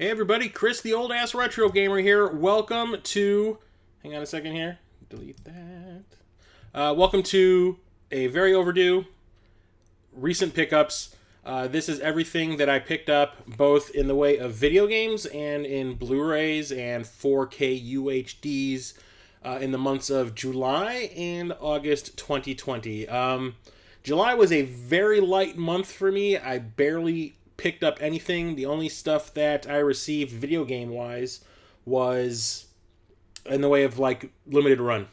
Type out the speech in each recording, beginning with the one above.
Hey everybody, Chris the Old Ass Retro Gamer here. Welcome to... Hang on a second here. Delete that. Welcome to a very overdue Recent Pickups. This is everything that I picked up both in the way of video games and in Blu-rays and 4K UHDs in the months of July and August 2020. July was a very light month for me. I barely picked up anything. The only stuff that I received video game wise was in the way of like limited run.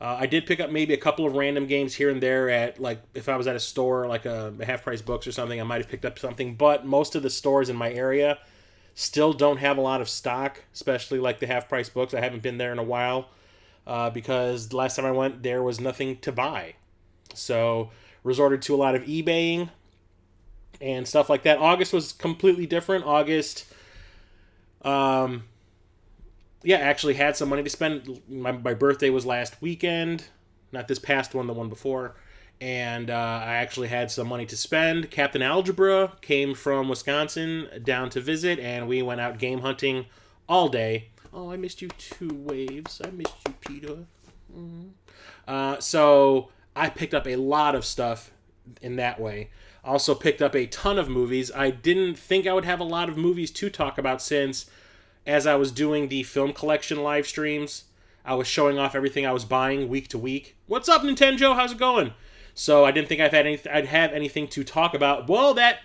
I did pick up maybe a couple of random games here and there at, like, if I was at a store like a Half Price Books or something, I might have picked up something, but most of the stores in my area still don't have a lot of stock, especially like the Half Price Books. I haven't been there in a while because the last time I went there was nothing to buy. So resorted to a lot of eBaying and stuff like that. August was completely different. August, actually had some money to spend. My birthday was last weekend, not this past one, the one before. And I actually had some money to spend. Captain Algebra came from Wisconsin down to visit, and we went out game hunting all day. Oh, I missed you too, Waves. I missed you, Peter. So I picked up a lot of stuff in that way. Also picked up a ton of movies. I didn't think I would have a lot of movies to talk about since, as I was doing the film collection live streams, I was showing off everything I was buying week to week. What's up, Nintendo? How's it going? So I didn't think I'd have anything to talk about. Well, that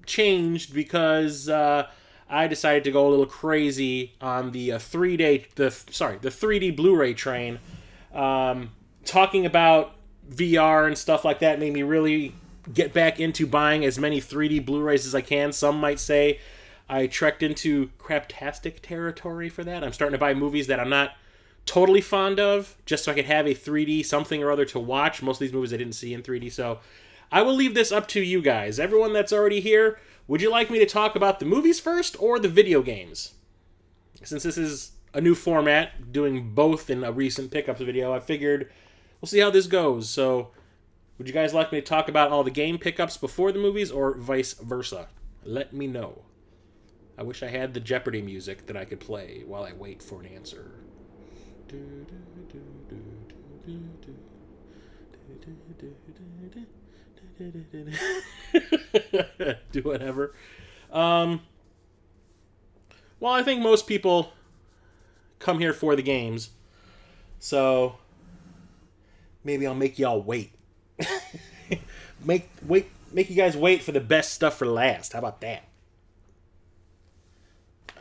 changed because I decided to go a little crazy on the 3D Blu-ray train. Talking about VR and stuff like that made me really get back into buying as many 3D Blu-rays as I can. Some might say I trekked into craptastic territory for that. I'm starting to buy movies that I'm not totally fond of, just so I could have a 3D something or other to watch. Most of these movies I didn't see in 3D, so I will leave this up to you guys. Everyone that's already here, would you like me to talk about the movies first or the video games? Since this is a new format, doing both in a recent pickups video, I figured we'll see how this goes. So would you guys like me to talk about all the game pickups before the movies or vice versa? Let me know. I wish I had the Jeopardy music that I could play while I wait for an answer. Do whatever. Well, I think most people come here for the games, so maybe I'll make y'all wait. Make you guys wait for the best stuff for last. How about that?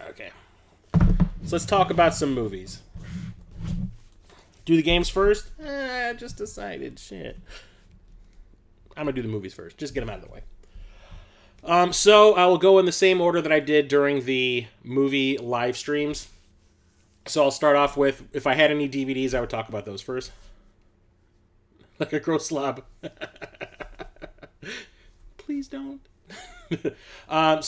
Okay. So let's talk about some movies. Do the games first? I just decided. Shit. I'm going to do the movies first. Just get them out of the way. So I will go in the same order that I did during the movie live streams. So I'll start off with, if I had any DVDs, I would talk about those first. Like a gross slob. Please don't. I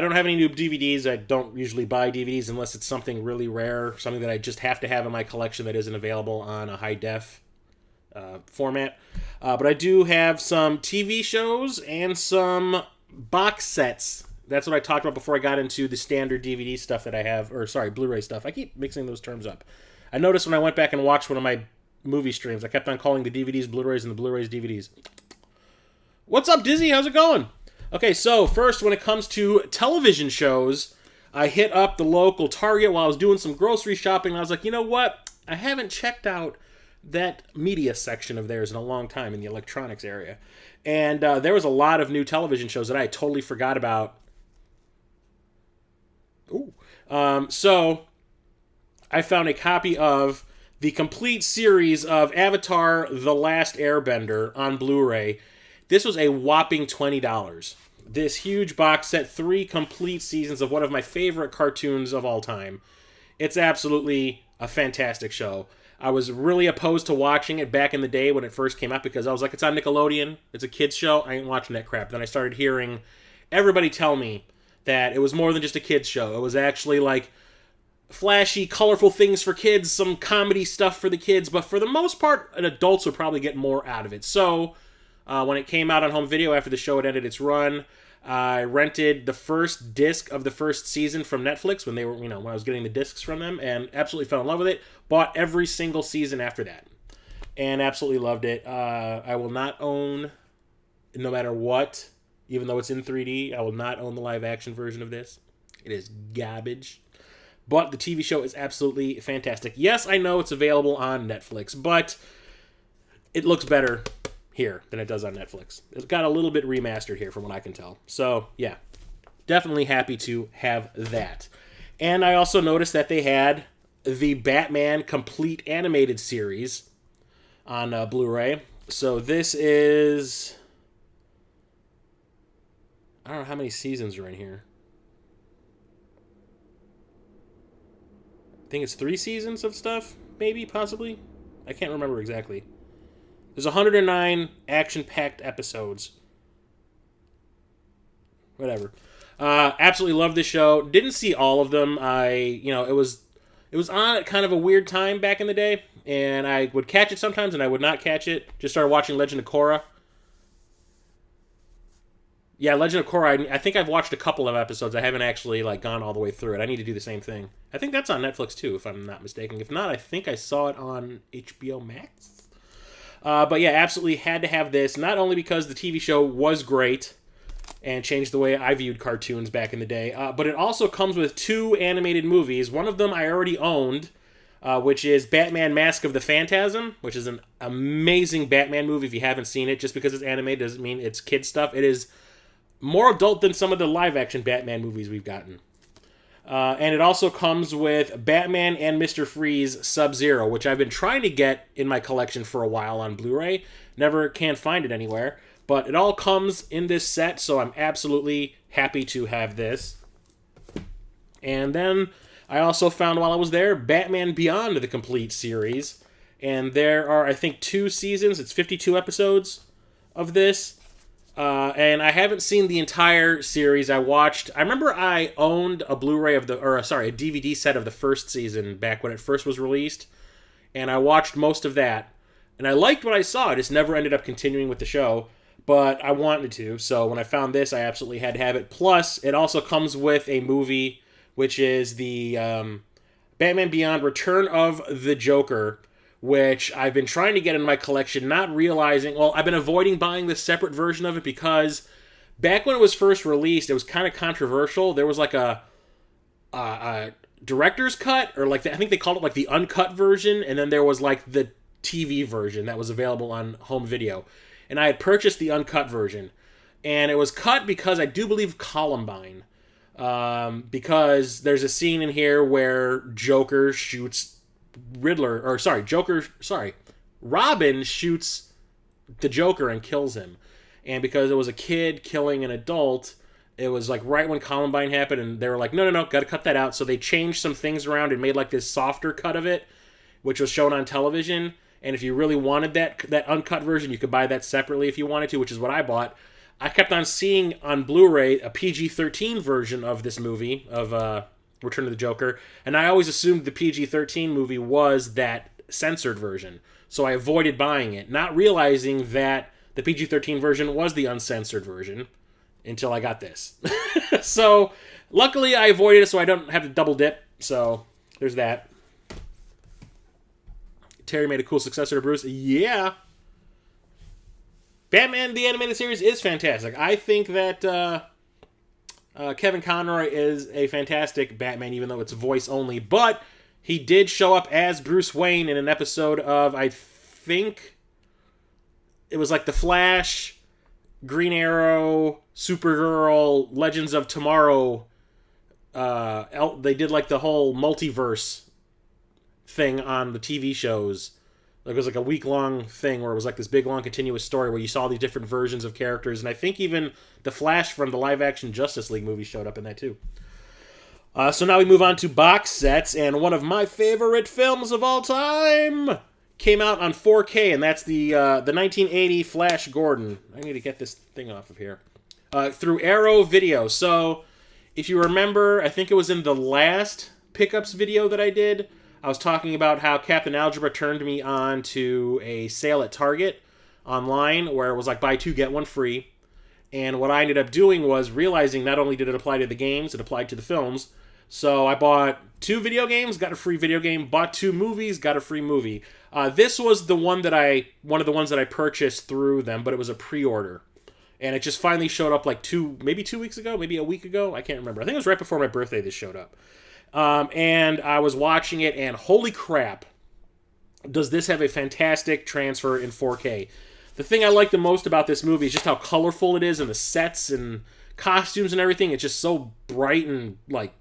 don't have any new DVDs. I don't usually buy DVDs unless it's something really rare, something that I just have to have in my collection that isn't available on a high-def format. But I do have some TV shows and some box sets. That's what I talked about before I got into the standard DVD stuff that I have, Blu-ray stuff. I keep mixing those terms up. I noticed when I went back and watched one of my movie streams, I kept on calling the DVDs Blu-rays and the Blu-rays DVDs. What's up, Dizzy? How's it going? Okay, so first, when it comes to television shows, I hit up the local Target while I was doing some grocery shopping, and I was like, you know what? I haven't checked out that media section of theirs in a long time in the electronics area. And there was a lot of new television shows that I totally forgot about. So I found a copy of the complete series of Avatar: The Last Airbender on Blu-ray. This was a whopping $20. This huge box set, 3 complete seasons of one of my favorite cartoons of all time. It's absolutely a fantastic show. I was really opposed to watching it back in the day when it first came out because I was like, it's on Nickelodeon, it's a kid's show, I ain't watching that crap. Then I started hearing everybody tell me that it was more than just a kid's show. It was actually like flashy, colorful things for kids, some comedy stuff for the kids, but for the most part, adults would probably get more out of it. So when it came out on home video after the show had ended its run, I rented the first disc of the first season from Netflix when they were, when I was getting the discs from them, and absolutely fell in love with it. Bought every single season after that, and absolutely loved it. I will not own, no matter what, even though it's in 3D, I will not own the live action version of this. It is garbage. But the TV show is absolutely fantastic. Yes, I know it's available on Netflix, but it looks better here than it does on Netflix. It's got a little bit remastered here from what I can tell. So, yeah, definitely happy to have that. And I also noticed that they had the Batman Complete Animated Series on Blu-ray. So this is... I don't know how many seasons are in here. I think it's 3 seasons of stuff, maybe, possibly. I can't remember exactly. There's 109 action-packed episodes. Whatever. Absolutely love this show. Didn't see all of them. It was on at kind of a weird time back in the day, and I would catch it sometimes, and I would not catch it. Just started watching Legend of Korra. Yeah, Legend of Korra, I think I've watched a couple of episodes. I haven't actually gone all the way through it. I need to do the same thing. I think that's on Netflix too, if I'm not mistaken. If not, I think I saw it on HBO Max. But yeah, absolutely had to have this, not only because the TV show was great and changed the way I viewed cartoons back in the day, but it also comes with 2 animated movies. One of them I already owned, which is Batman Mask of the Phantasm, which is an amazing Batman movie. If you haven't seen it, just because it's animated doesn't mean it's kid stuff. It is more adult than some of the live-action Batman movies we've gotten. And it also comes with Batman and Mr. Freeze Sub-Zero, which I've been trying to get in my collection for a while on Blu-ray. Never can find it anywhere. But it all comes in this set, so I'm absolutely happy to have this. And then I also found while I was there Batman Beyond the Complete series. And there are, I think, 2 seasons. It's 52 episodes of this. And I haven't seen the entire series. I remember I owned a Blu-ray a DVD set of the first season back when it first was released, and I watched most of that. And I liked what I saw. I just never ended up continuing with the show, but I wanted to. So when I found this, I absolutely had to have it. Plus, it also comes with a movie, which is the Batman Beyond: Return of the Joker, which I've been trying to get in my collection, not realizing... Well, I've been avoiding buying this separate version of it because back when it was first released, it was kind of controversial. There was a director's cut, or I think they called it the uncut version, and then there was the TV version that was available on home video. And I had purchased the uncut version, and it was cut because I do believe Columbine, because there's a scene in here where Joker shoots Robin shoots the Joker and kills him. And because it was a kid killing an adult, it was right when Columbine happened, and they were no, gotta cut that out. So they changed some things around and made this softer cut of it, which was shown on television. And if you really wanted that uncut version, you could buy that separately if you wanted to, which is what I bought. I kept on seeing on Blu-ray a PG-13 version of this movie, of Return of the Joker, and I always assumed the PG-13 movie was that censored version, so I avoided buying it, not realizing that the PG-13 version was the uncensored version until I got this. So luckily I avoided it so I don't have to double dip, so there's that. Terry made a cool successor to Bruce. Yeah. Batman the Animated Series is fantastic. I think that Kevin Conroy is a fantastic Batman, even though it's voice only. But he did show up as Bruce Wayne in an episode of, I think, it was The Flash, Green Arrow, Supergirl, Legends of Tomorrow. They did the whole multiverse thing on the TV shows. It was a week-long thing where it was this big, long, continuous story where you saw these different versions of characters. And I think even the Flash from the live-action Justice League movie showed up in that, too. So now we move on to box sets. And one of my favorite films of all time came out on 4K. And that's the 1980 Flash Gordon. I need to get this thing off of here. Through Arrow Video. So if you remember, I think it was in the last Pickups video that I did, I was talking about how Captain Algebra turned me on to a sale at Target online where it was buy 2, get 1 free. And what I ended up doing was realizing not only did it apply to the games, it applied to the films. So I bought 2 video games, got a free video game. Bought 2 movies, got a free movie. This was the one of the ones that I purchased through them, but it was a pre-order. And it just finally showed up like 2 weeks ago, maybe a week ago. I can't remember. I think it was right before my birthday this showed up. And I was watching it, and holy crap, does this have a fantastic transfer in 4K. The thing I like the most about this movie is just how colorful it is, and the sets and costumes and everything. It's just so bright and, like,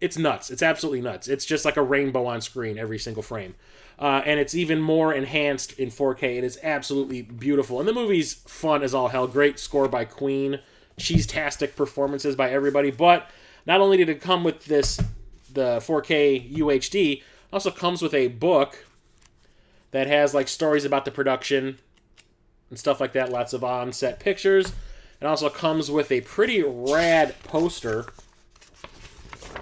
it's nuts. It's absolutely nuts. It's just like a rainbow on screen every single frame. And it's even more enhanced in 4K. It is absolutely beautiful. And the movie's fun as all hell. Great score by Queen. Cheese-tastic performances by everybody. But not only did it come with the 4K UHD, it also comes with a book that has like stories about the production and stuff like that. Lots of on-set pictures. It also comes with a pretty rad poster,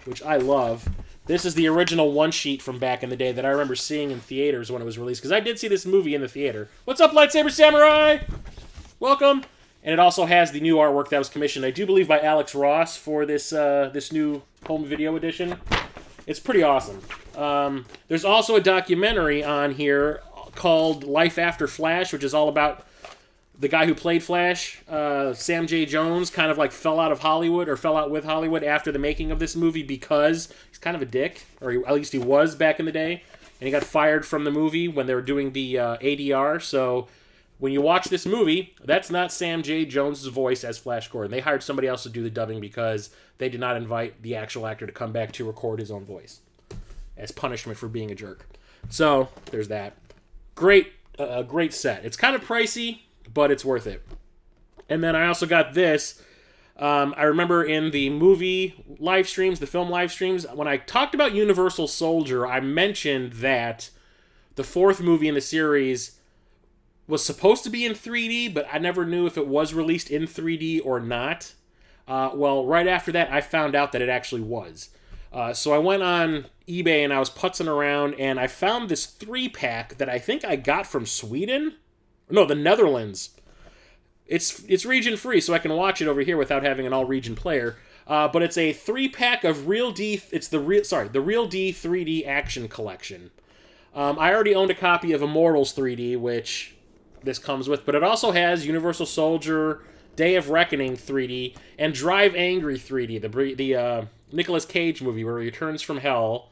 which I love. This is the original one-sheet from back in the day that I remember seeing in theaters when it was released, because I did see this movie in the theater. What's up, Lightsaber Samurai? Welcome. And it also has the new artwork that was commissioned, I do believe, by Alex Ross for this new home video edition. It's pretty awesome. There's also a documentary on here called Life After Flash, which is all about the guy who played Flash, Sam J. Jones, kind of like fell out with Hollywood after the making of this movie because he's kind of a dick, or at least he was back in the day, and he got fired from the movie when they were doing the ADR. So when you watch this movie, that's not Sam J. Jones' voice as Flash Gordon. They hired somebody else to do the dubbing because they did not invite the actual actor to come back to record his own voice as punishment for being a jerk. So there's that. Great set. It's kind of pricey, but it's worth it. And then I also got this. I remember in the movie live streams, the film live streams, when I talked about Universal Soldier, I mentioned that the 4th movie in the series was supposed to be in 3D, but I never knew if it was released in 3D or not. Well, right after that, I found out that it actually was. So I went on eBay and I was putzing around, and I found this 3-pack that I think I got from Sweden. No, the Netherlands. It's region free, so I can watch it over here without having an all-region player. But it's a 3-pack of Real D. It's the Real D 3D Action Collection. I already owned a copy of Immortals 3D, which this comes with, but it also has Universal Soldier, Day of Reckoning 3D, and Drive Angry 3D, the Nicolas Cage movie where he returns from hell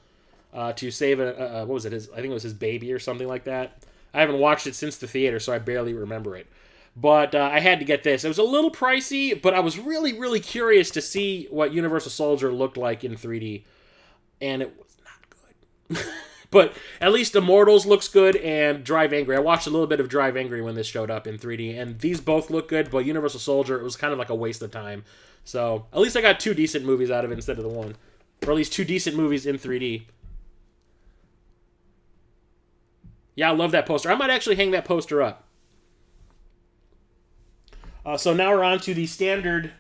to save what was it? I think it was his baby or something like that. I haven't watched it since the theater, so I barely remember it. But I had to get this. It was a little pricey, but I was really, really curious to see what Universal Soldier looked like in 3D. And it was not good. But at least Immortals looks good, and Drive Angry. I watched a little bit of Drive Angry when this showed up in 3D, and these both look good, but Universal Soldier, it was kind of like a waste of time. So at least I got 2 decent movies out of it instead of the one. Or at least 2 decent movies in 3D. Yeah, I love that poster. I might actually hang that poster up. So now we're on to the standard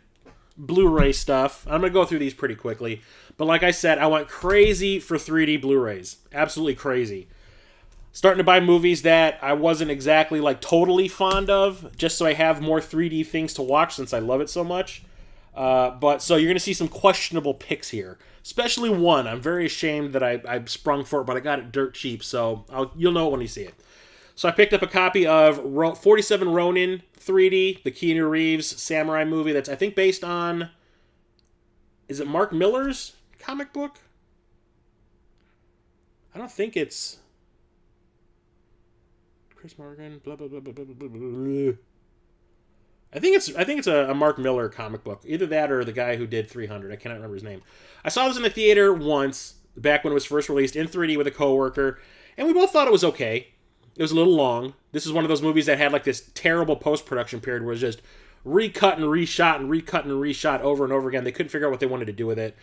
Blu-ray stuff. I'm going to go through these pretty quickly. But like I said, I went crazy for 3D Blu-rays. Absolutely crazy. Starting to buy movies that I wasn't exactly like totally fond of, just so I have more 3D things to watch since I love it so much. But so you're going to see some questionable picks here. Especially one. I'm very ashamed that I sprung for it, but I got it dirt cheap, so you'll know it when you see it. So I picked up a copy of 47 Ronin 3D, the Keanu Reeves samurai movie that's, I think, based on... Is it Mark Miller's comic book? I don't think it's... Chris Morgan, blah, blah, blah, blah, blah, blah, blah. I think it's a Mark Miller comic book. Either that or the guy who did 300. I cannot remember his name. I saw this in the theater once, back when it was first released, in 3D with a coworker, and we both thought it was okay. It was a little long. This is one of those movies that had like this terrible post-production period where it was just recut and reshot and recut and reshot over and over again. They couldn't figure out what they wanted to do with it.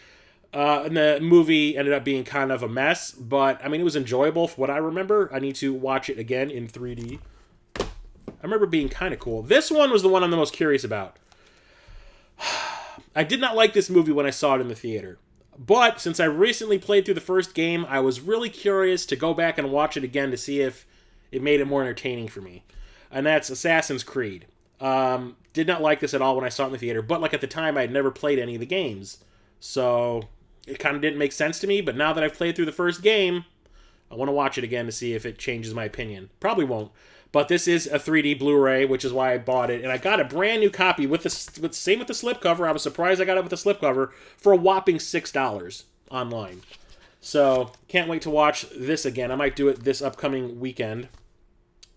And the movie ended up being kind of a mess, but I mean, it was enjoyable for what I remember. I need to watch it again in 3D. I remember being kind of cool. This one was the one I'm the most curious about. I did not like this movie when I saw it in the theater. But since I recently played through the first game, I was really curious to go back and watch it again to see if it made it more entertaining for me. And that's Assassin's Creed. Did not like this at all when I saw it in the theater, but like at the time I had never played any of the games. So it kind of didn't make sense to me, but now that I've played through the first game, I want to watch it again to see if it changes my opinion. Probably won't. But this is a 3D Blu-ray, which is why I bought it. And I got a brand new copy with the same with the slipcover. I was surprised I got it with the slipcover for a whopping $6 online. So can't wait to watch this again. I might do it this upcoming weekend.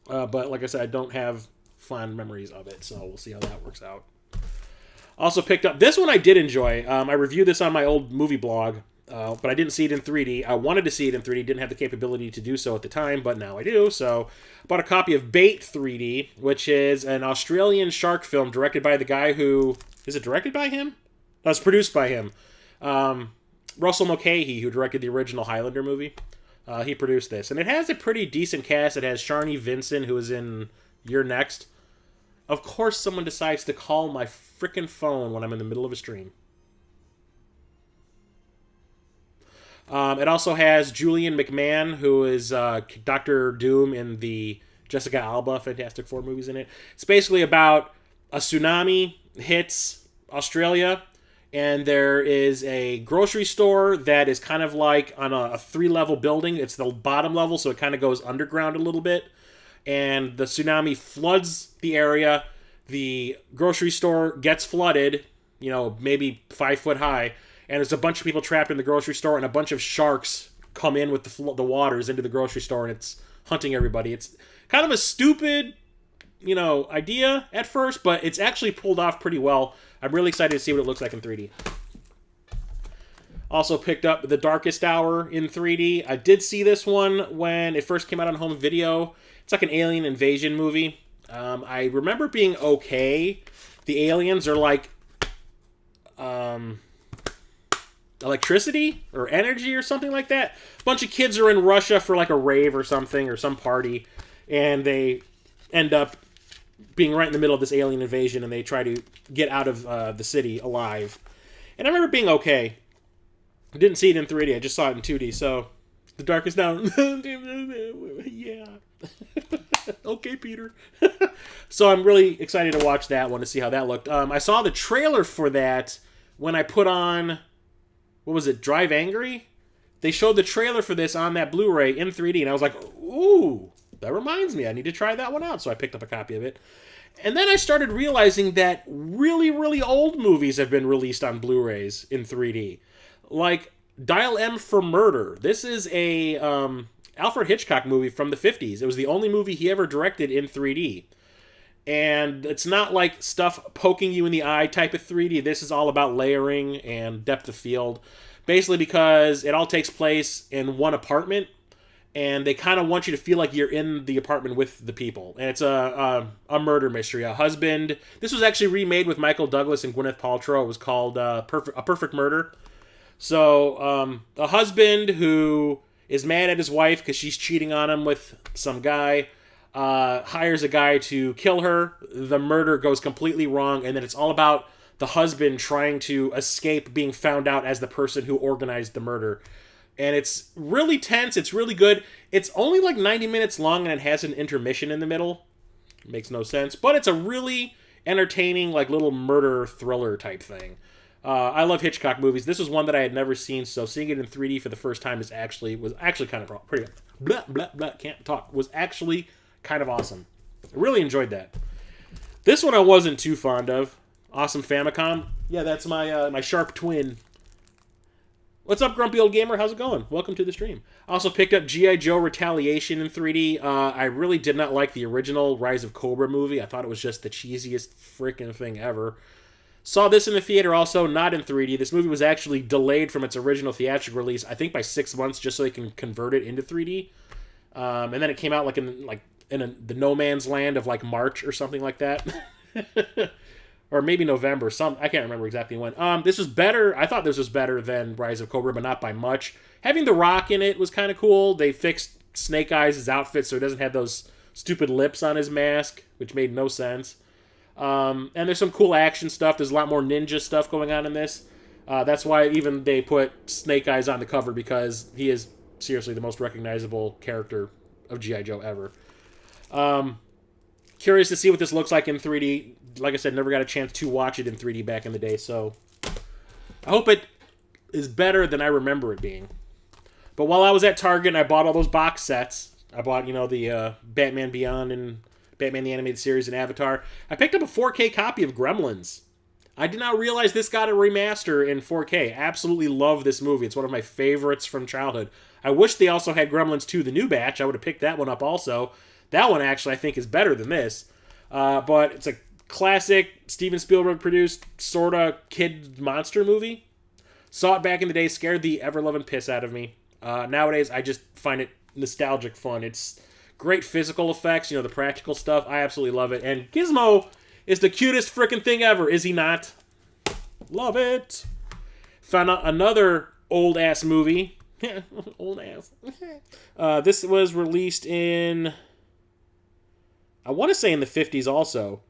But like I said, I don't have fond memories of it. So we'll see how that works out. Also picked up... This one I did enjoy. I reviewed this on my old movie blog. But I didn't see it in 3D. I wanted to see it in 3D. Didn't have the capability to do so at the time, but now I do. So I bought a copy of Bait 3D, which is an Australian shark film directed by the guy who... Is it directed by him? No, it's produced by him. Russell Mulcahy, who directed the original Highlander movie. He produced this. And it has a pretty decent cast. It has Sharni Vincent, who is in You're Next. Of course someone decides to call my frickin' phone when I'm in the middle of a stream. It also has Julian McMahon, who is Dr. Doom in the Jessica Alba Fantastic Four movies in it. It's basically about a tsunami hits Australia, and there is a grocery store that is kind of like on a 3-level building. It's the bottom level, so it kind of goes underground a little bit. And the tsunami floods the area. The grocery store gets flooded, maybe 5 foot high. And there's a bunch of people trapped in the grocery store, and a bunch of sharks come in with the waters into the grocery store, and it's hunting everybody. It's kind of a stupid, idea at first, but it's actually pulled off pretty well. I'm really excited to see what it looks like in 3D. Also picked up The Darkest Hour in 3D. I did see this one when it first came out on home video. It's like an alien invasion movie. I remember it being okay. The aliens are like... electricity or energy or something like that. A bunch of kids are in Russia for like a rave or something or some party, and they end up being right in the middle of this alien invasion, and they try to get out of the city alive. And I remember being okay. I didn't see it in 3D. I just saw it in 2D. So The Darkest Hour. Yeah. Okay, Peter. So I'm really excited to watch that one to see how that looked. I saw the trailer for that when I put on... What was it, Drive Angry? They showed the trailer for this on that Blu-ray in 3D, and I was like, ooh, that reminds me. I need to try that one out. So I picked up a copy of it. And then I started realizing that really, really old movies have been released on Blu-rays in 3D. Like Dial M for Murder. This is a Alfred Hitchcock movie from the 50s. It was the only movie he ever directed in 3D. And it's not like stuff poking you in the eye type of 3D. This is all about layering and depth of field. Basically because it all takes place in one apartment, and they kind of want you to feel like you're in the apartment with the people. And it's a murder mystery. A husband... This was actually remade with Michael Douglas and Gwyneth Paltrow. It was called A Perfect Murder. So, a husband who is mad at his wife because she's cheating on him with some guy... hires a guy to kill her. The murder goes completely wrong, and then it's all about the husband trying to escape being found out as the person who organized the murder. And it's really tense. It's really good. It's only like 90 minutes long, and it has an intermission in the middle. It makes no sense, but it's a really entertaining, like little murder thriller type thing. I love Hitchcock movies. This was one that I had never seen, so seeing it in 3D for the first time was actually kind of pretty. Blah blah blah. Can't talk. Was actually kind of awesome. I really enjoyed that. This one I wasn't too fond of. Awesome Famicom. Yeah, that's my my sharp twin. What's up, grumpy old gamer? How's it going? Welcome to the stream. I also picked up G.I. Joe Retaliation in 3D. I really did not like the original Rise of Cobra movie. I thought it was just the cheesiest freaking thing ever. Saw this in the theater also, not in 3D. This movie was actually delayed from its original theatrical release, I think by 6 months, just so they can convert it into 3D. And then it came out in the no man's land of like March or something like that. Or maybe November. I can't remember exactly when. This was better. I thought this was better than Rise of Cobra, but not by much. Having The Rock in it was kind of cool. They fixed Snake Eyes' outfit so he doesn't have those stupid lips on his mask, which made no sense. And there's some cool action stuff. There's a lot more ninja stuff going on in this. That's why even they put Snake Eyes on the cover, because he is seriously the most recognizable character of G.I. Joe ever. curious to see what this looks like in 3D. Like I said, never got a chance to watch it in 3D back in the day, so I hope it is better than I remember it being. But while I was at Target, I bought all those box sets. I bought, the Batman Beyond and Batman the Animated Series and Avatar. I picked up a 4K copy of Gremlins. I did not realize this got a remaster in 4K. Absolutely love this movie. It's one of my favorites from childhood. I wish they also had Gremlins 2, the new batch. I would have picked that one up also. That one actually I think is better than this. But it's a classic Steven Spielberg produced sort of kid monster movie. Saw it back in the day, scared the ever-loving piss out of me. Nowadays, I just find it nostalgic fun. It's great physical effects, the practical stuff. I absolutely love it. And Gizmo is the cutest freaking thing ever, is he not? Love it. Found out another old-ass movie. Old-ass. This was released in, I want to say in the 50s also.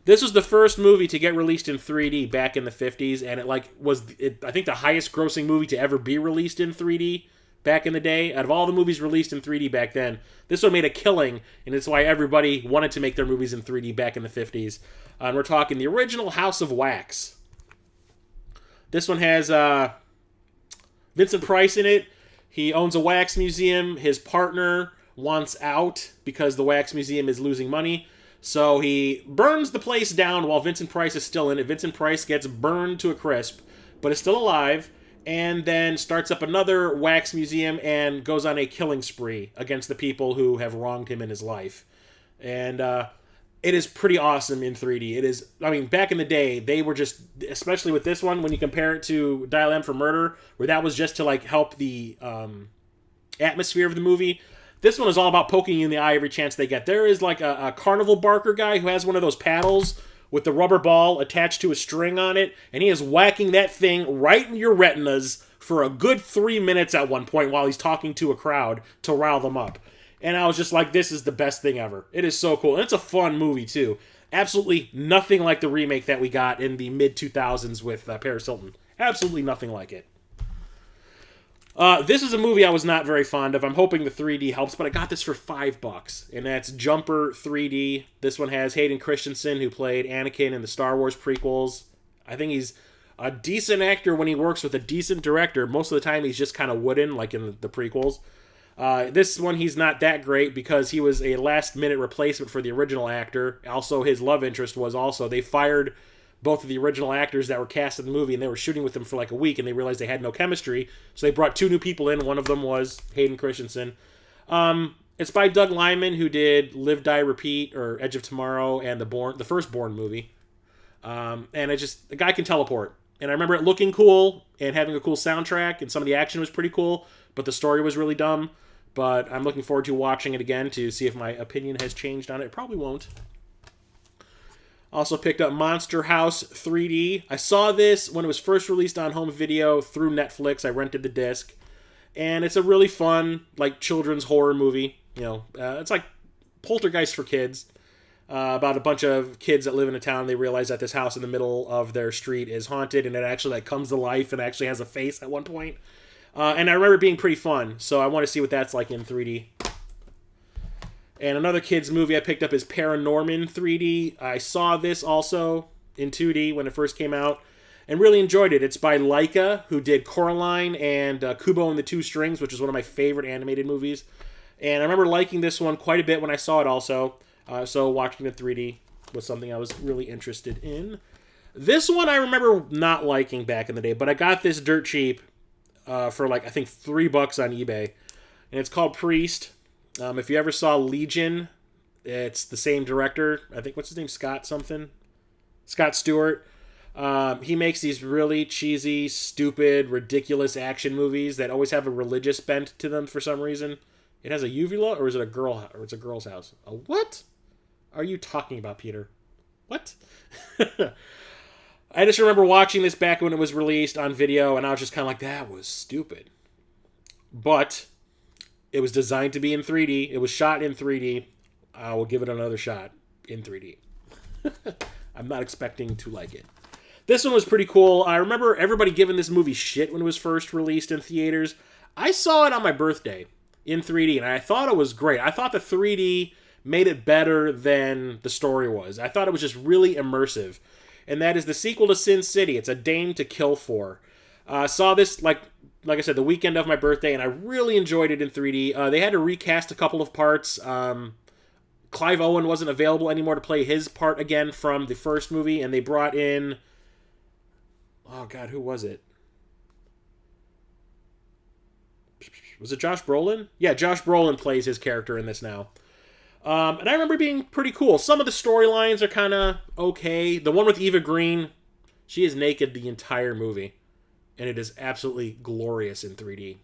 This was the first movie to get released in 3D back in the 50s, and it I think the highest grossing movie to ever be released in 3D back in the day. Out of all the movies released in 3D back then, this one made a killing, and it's why everybody wanted to make their movies in 3D back in the 50s. And we're talking the original House of Wax. This one has Vincent Price in it. He owns a wax museum. His partner wants out because the wax museum is losing money. So he burns the place down while Vincent Price is still in it. Vincent Price gets burned to a crisp, but is still alive, and then starts up another wax museum and goes on a killing spree against the people who have wronged him in his life. And it is pretty awesome in 3D. It is, back in the day, they were just, especially with this one, when you compare it to Dial M for Murder, where that was just to help the atmosphere of the movie. This one is all about poking you in the eye every chance they get. There is a carnival barker guy who has one of those paddles with the rubber ball attached to a string on it, and he is whacking that thing right in your retinas for a good 3 minutes at one point while he's talking to a crowd to rile them up. And I was just like, this is the best thing ever. It is so cool. And it's a fun movie, too. Absolutely nothing like the remake that we got in the mid-2000s with Paris Hilton. Absolutely nothing like it. This is a movie I was not very fond of. I'm hoping the 3D helps, but I got this for $5, and that's Jumper 3D. This one has Hayden Christensen, who played Anakin in the Star Wars prequels. I think he's a decent actor when he works with a decent director. Most of the time, he's just kind of wooden, like in the prequels. This one, he's not that great because he was a last-minute replacement for the original actor. Also, his love interest was also, they fired both of the original actors that were cast in the movie, and they were shooting with them for a week, and they realized they had no chemistry, so they brought 2 new people in. One of them was Hayden Christensen. It's by Doug Liman, who did Live, Die, Repeat, or Edge of Tomorrow, and the first Bourne movie. And the guy can teleport. And I remember it looking cool, and having a cool soundtrack, and some of the action was pretty cool, but the story was really dumb. But I'm looking forward to watching it again to see if my opinion has changed on it. It probably won't. Also picked up Monster House 3D. I saw this when it was first released on home video through Netflix. I rented the disc. And it's a really fun, children's horror movie. It's like Poltergeist for kids. About a bunch of kids that live in a town. They realize that this house in the middle of their street is haunted, and it actually comes to life and actually has a face at one point. And I remember it being pretty fun, so I want to see what that's like in 3D. And another kids movie I picked up is Paranorman 3D. I saw this also in 2D when it first came out and really enjoyed it. It's by Laika, who did Coraline and Kubo and the Two Strings, which is one of my favorite animated movies. And I remember liking this one quite a bit when I saw it also. So watching it 3D was something I was really interested in. This one I remember not liking back in the day, but I got this dirt cheap for I think $3 on eBay. And it's called Priest. If you ever saw Legion, it's the same director. I think, what's his name? Scott Stewart. He makes these really cheesy, stupid, ridiculous action movies that always have a religious bent to them for some reason. It has a uvula, or is it a girl? Or it's a girl's house? A what are you talking about, Peter? What? I just remember watching this back when it was released on video, and I was just kind of like, that was stupid. But it was designed to be in 3D. It was shot in 3D. I will give it another shot in 3D. I'm not expecting to like it. This one was pretty cool. I remember everybody giving this movie shit when it was first released in theaters. I saw it on my birthday in 3D, and I thought it was great. I thought the 3D made it better than the story was. I thought it was just really immersive. And that is the sequel to Sin City. It's A Dame to Kill For. Saw this, like I said, the weekend of my birthday, and I really enjoyed it in 3D. They had to recast a couple of parts. Clive Owen wasn't available anymore to play his part again from the first movie, and they brought in... Oh, God, who was it? Was it Josh Brolin? Yeah, Josh Brolin plays his character in this now. And I remember being pretty cool. Some of the storylines are kind of okay. The one with Eva Green, she is naked the entire movie. And it is absolutely glorious in 3D.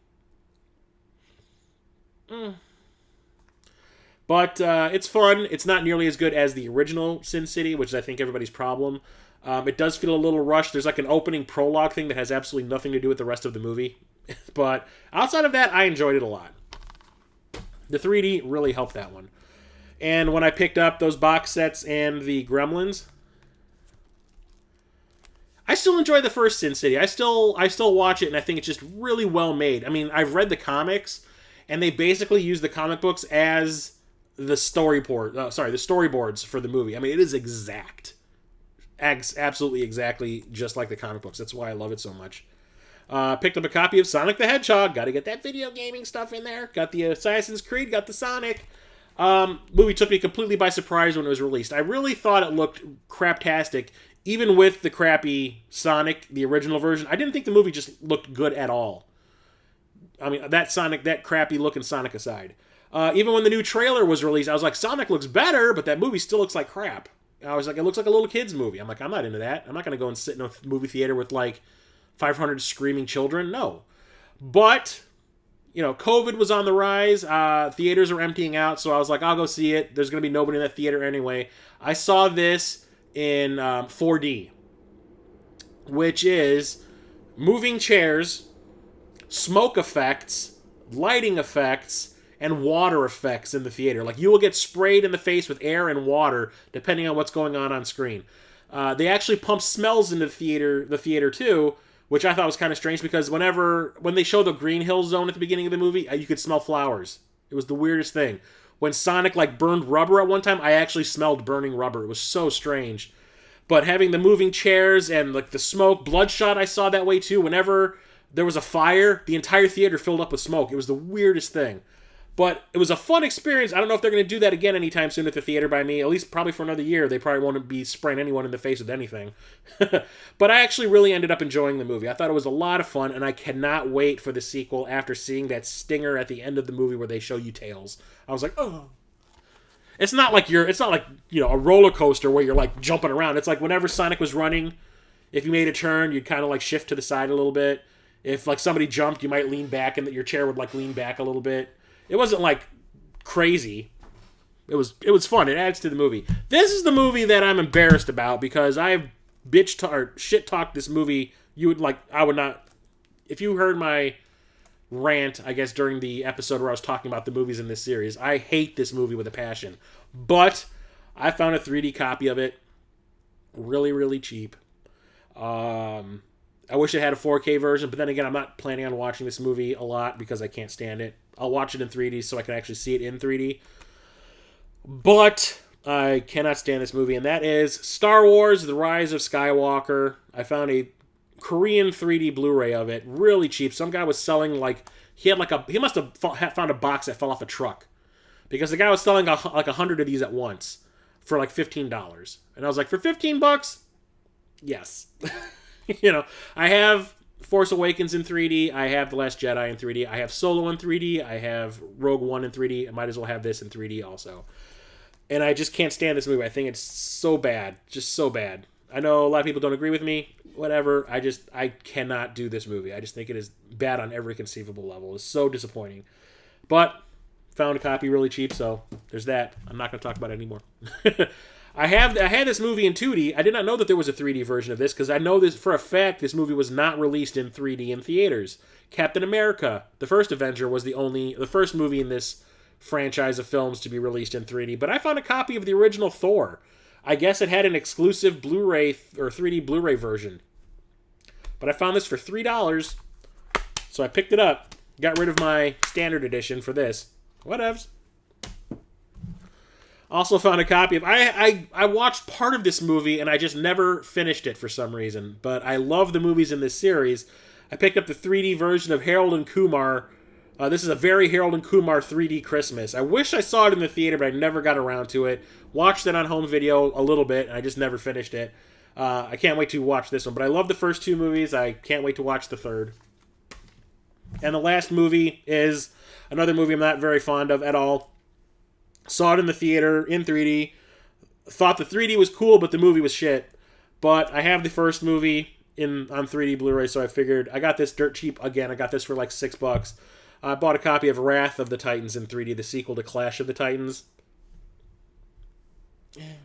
But it's fun. It's not nearly as good as the original Sin City, which is, I think, everybody's problem. It does feel a little rushed. There's like an opening prologue thing that has absolutely nothing to do with the rest of the movie. But outside of that, I enjoyed it a lot. The 3D really helped that one. And when I picked up those box sets and the Gremlins, I still enjoy the first Sin City. I still watch it, and I think it's just really well made. I mean, I've read the comics, and they basically use the comic books as the storyboards for the movie. I mean, it is absolutely exactly just like the comic books. That's why I love it so much. Picked up a copy of Sonic the Hedgehog. Got to get that video gaming stuff in there. Got the Assassin's Creed. Got the Sonic. Movie took me completely by surprise when it was released. I really thought it looked craptastic, even with the crappy Sonic, the original version. I didn't think the movie just looked good at all. I mean, that crappy looking Sonic aside. Even when the new trailer was released, I was like, Sonic looks better, but that movie still looks like crap. I was like, it looks like a little kid's movie. I'm like, I'm not into that. I'm not going to go and sit in a movie theater with like 500 screaming children. No. But... COVID was on the rise. Theaters were emptying out, so I was like, I'll go see it. There's going to be nobody in that theater anyway. I saw this in 4D, which is moving chairs, smoke effects, lighting effects, and water effects in the theater. Like, you will get sprayed in the face with air and water, depending on what's going on screen. They actually pump smells into the theater too, which I thought was kind of strange because when they show the Green Hill Zone at the beginning of the movie, you could smell flowers. It was the weirdest thing. When Sonic burned rubber at one time, I actually smelled burning rubber. It was so strange. But having the moving chairs and the smoke, Bloodshot, I saw that way too. Whenever there was a fire, the entire theater filled up with smoke. It was the weirdest thing. But it was a fun experience. I don't know if they're going to do that again anytime soon at the theater by me. At least probably for another year. They probably won't be spraying anyone in the face with anything. But I actually really ended up enjoying the movie. I thought it was a lot of fun, and I cannot wait for the sequel after seeing that stinger at the end of the movie where they show you Tails. I was like, oh. It's not like a roller coaster where you're jumping around. It's like whenever Sonic was running, if you made a turn, you'd kind of shift to the side a little bit. If somebody jumped, you might lean back, and your chair would lean back a little bit. It wasn't crazy. It was fun. It adds to the movie. This is the movie that I'm embarrassed about because I've shit talked this movie. I would not. If you heard my rant, I guess during the episode where I was talking about the movies in this series, I hate this movie with a passion. But I found a 3D copy of it, really, really cheap. I wish it had a 4K version, but then again, I'm not planning on watching this movie a lot because I can't stand it. I'll watch it in 3D so I can actually see it in 3D. But I cannot stand this movie, and that is Star Wars: The Rise of Skywalker. I found a Korean 3D Blu-ray of it, really cheap. Some guy was selling he must have found a box that fell off a truck, because the guy was selling 100 of these at once for $15. And I was like, for $15? Yes. I have Force Awakens in 3D. I have The Last Jedi in 3D. I have Solo in 3D. I have Rogue One in 3D. I might as well have this in 3D also. And I just can't stand this movie. I think it's so bad. Just so bad. I know a lot of people don't agree with me. Whatever. I cannot do this movie. I just think it is bad on every conceivable level. It's so disappointing. But found a copy really cheap, so there's that. I'm not going to talk about it anymore. I had this movie in 2D. I did not know that there was a 3D version of this, because I know this for a fact this movie was not released in 3D in theaters. Captain America, the first Avenger, was the first movie in this franchise of films to be released in 3D. But I found a copy of the original Thor. I guess it had an exclusive Blu-ray or 3D Blu-ray version. But I found this for $3, so I picked it up. Got rid of my standard edition for this. Whatevs. Also found a copy of... I watched part of this movie, and I just never finished it for some reason. But I love the movies in this series. I picked up the 3D version of Harold and Kumar. This is a very Harold and Kumar 3D Christmas. I wish I saw it in the theater, but I never got around to it. Watched it on home video a little bit, and I just never finished it. I can't wait to watch this one. But I love the first two movies. I can't wait to watch the third. And the last movie is another movie I'm not very fond of at all. Saw it in the theater in 3D. Thought the 3D was cool, but the movie was shit. But I have the first movie on 3D Blu-ray, so I figured I got this dirt cheap again. I got this for like $6. I bought a copy of Wrath of the Titans in 3D, the sequel to Clash of the Titans. Yeah.